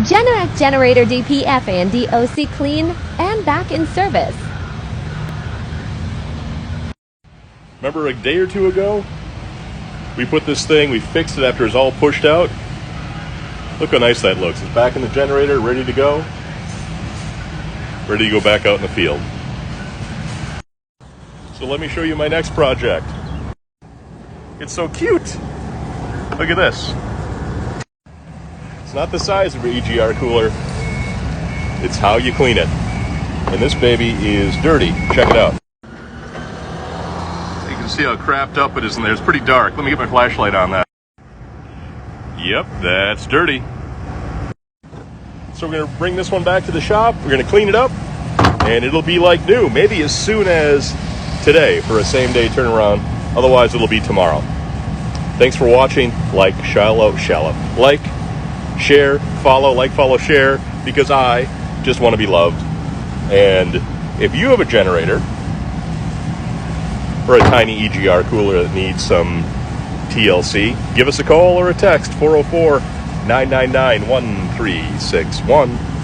GeneracGenerator DFP and DOC clean and back in service. Remember a day or two ago, we put this thing, we fixed it after it was all pushed out. Look how nice that looks. It's back in the generator, ready to go. Ready to go back out in the field. So let me show you my next project. It's so cute. Look at this. It's not the size of your EGR cooler. It's how you clean it. And this baby is dirty. Check it out. You can see how crapped up it is in there. It's pretty dark. Let me get my flashlight on that. Yep, that's dirty. So we're going to bring this one back to the shop. We're going to clean it up, and it'll be like new. Maybe as soon as today for a same-day turnaround. Otherwise, it'll be tomorrow. Thanks for watching. Like, shallow. Like, share, follow, share, because I just want to be loved. And if you have a generator or a tiny EGR cooler that needs some TLC, give us a call or a text, 404-999-1361.